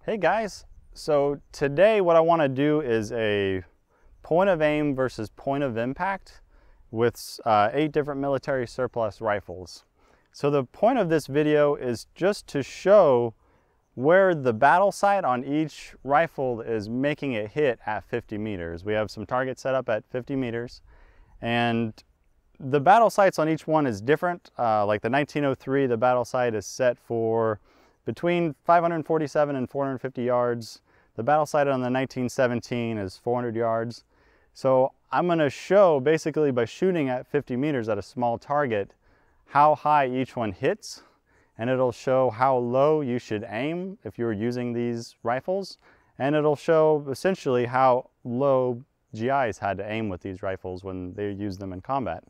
Hey guys, so today what I want to do is a point of aim versus point of impact with 8 different military surplus rifles. So the point of this video is just to show where the battle sight on each rifle is making it hit at 50 meters. We have some targets set up at 50 meters and the battle sights on each one is different. Like the 1903, the battle sight is set for between 547 and 450 yards. The battle sight on the 1917 is 400 yards. So I'm going to show basically by shooting at 50 meters at a small target how high each one hits, and it'll show how low you should aim if you're using these rifles, and it'll show essentially how low GIs had to aim with these rifles when they used them in combat.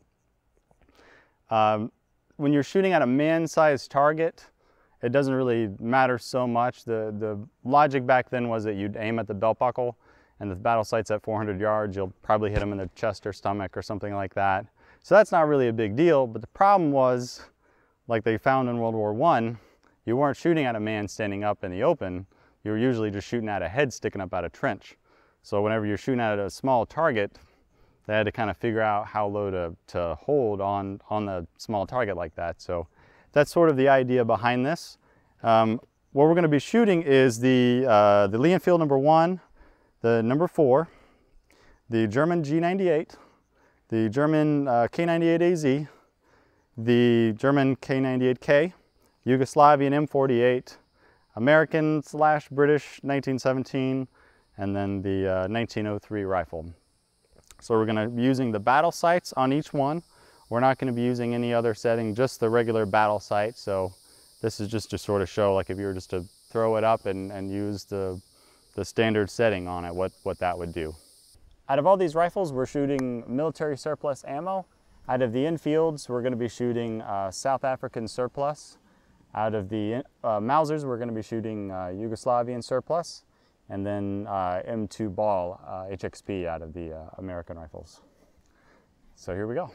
When you're shooting at a man-sized target, it doesn't really matter so much. The logic back then was that you'd aim at the belt buckle, and the battle sight's at 400 yards, you'll probably hit them in the chest or stomach or something like that. So that's not really a big deal, but the problem was, like they found in World War I, you weren't shooting at a man standing up in the open, you were usually just shooting at a head sticking up out of a trench. So whenever you're shooting at a small target, they had to kind of figure out how low to hold on the small target like that. So that's sort of the idea behind this. What we're going to be shooting is the Lee Enfield No. 1, the No. 4, the German G98, the German K98AZ, the German K98K, Yugoslavian M48, American/British 1917, and then the 1903 rifle. So we're going to be using the battle sights on each one. We're not going to be using any other setting, just the regular battle sight. So this is just to sort of show, like if you were just to throw it up and use the standard setting on it, what that would do. Out of all these rifles, we're shooting military surplus ammo. Out of the Enfields, we're going to be shooting South African surplus. Out of the Mausers, we're going to be shooting Yugoslavian surplus. And then M2 ball HXP out of the American rifles. So here we go.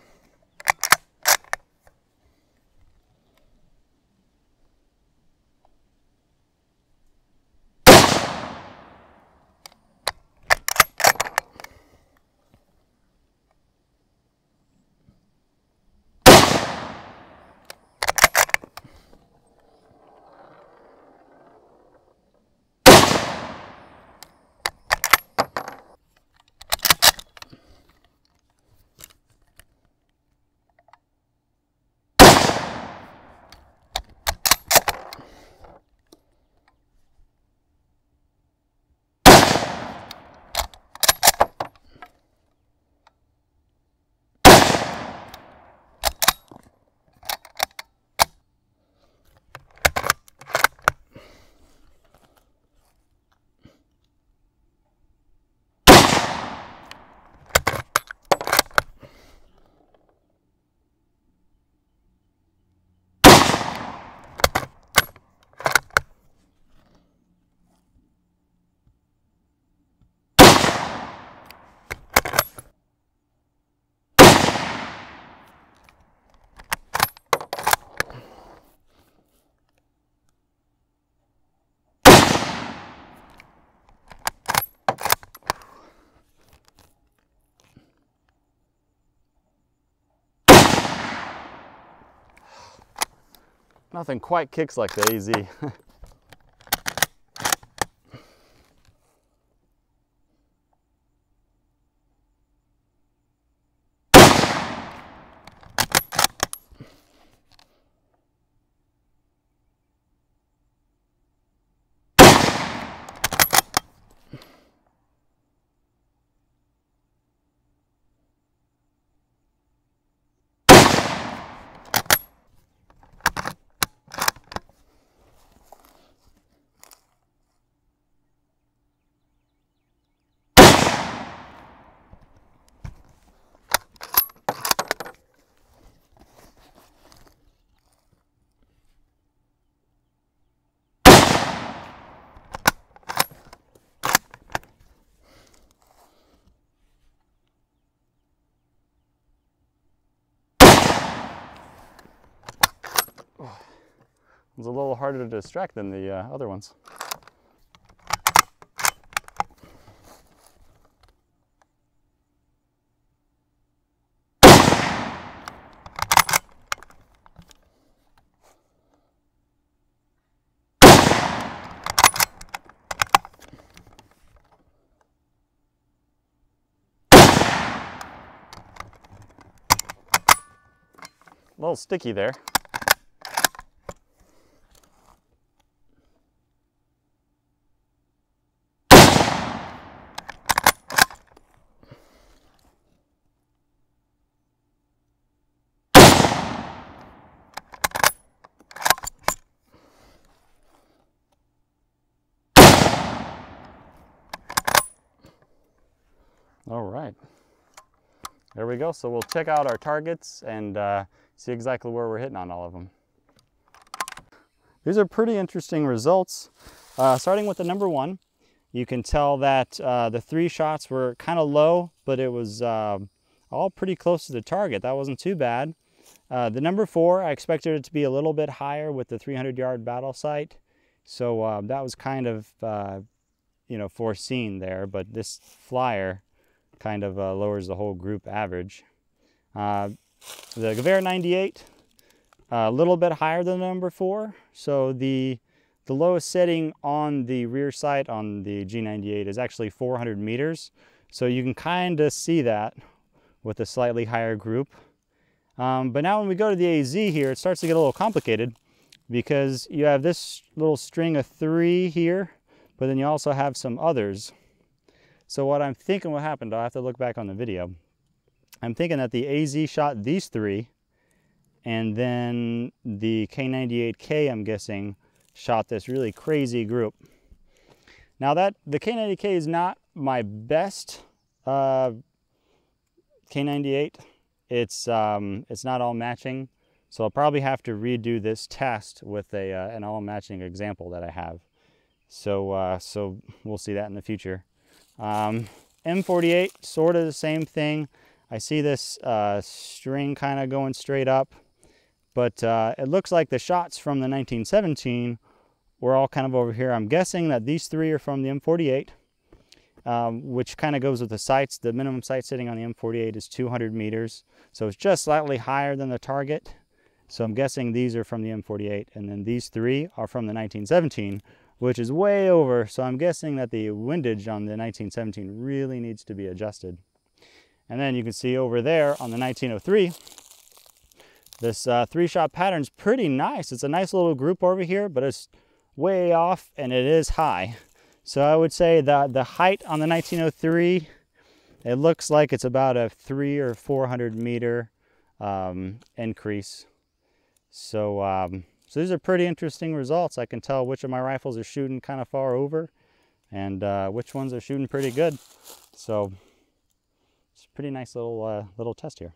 Nothing quite kicks like the AZ. It was a little harder to distract than the other ones. little sticky there. All right, there we go. So we'll check out our targets and see exactly where we're hitting on all of them. These are pretty interesting results. Starting with the number 1, you can tell that the 3 shots were kind of low, but it was all pretty close to the target. That wasn't too bad. The number 4, I expected it to be a little bit higher with the 300-yard battle sight. So that was kind of, you know, foreseen there, but this flyer kind of lowers the whole group average. The Gewehr 98, a little bit higher than the number 4. So the lowest setting on the rear sight on the G98 is actually 400 meters. So you can kind of see that with a slightly higher group. But now when we go to the AZ here, it starts to get a little complicated because you have this little string of 3 here, but then you also have some others. So what I'm thinking what happened, I'll have to look back on the video. I'm thinking that the AZ shot these 3, and then the K98K, I'm guessing, shot this really crazy group. Now that the K98K is not my best K98. It's not all matching, so I'll probably have to redo this test with an all matching example that I have. So so we'll see that in the future. M48, sort of the same thing. I see this string kind of going straight up, but it looks like the shots from the 1917 were all kind of over here. I'm guessing that these 3 are from the M48, which kind of goes with the sights. The minimum sight setting on the M48 is 200 meters, so it's just slightly higher than the target. So I'm guessing these are from the M48, and then these 3 are from the 1917, which is way over. So I'm guessing that the windage on the 1917 really needs to be adjusted. And then you can see over there on the 1903, this 3-shot pattern's pretty nice. It's a nice little group over here, but it's way off and it is high. So I would say that the height on the 1903, it looks like it's about a 300 or 400 meter increase. So so these are pretty interesting results. I can tell which of my rifles are shooting kind of far over and which ones are shooting pretty good. So it's a pretty nice little test here.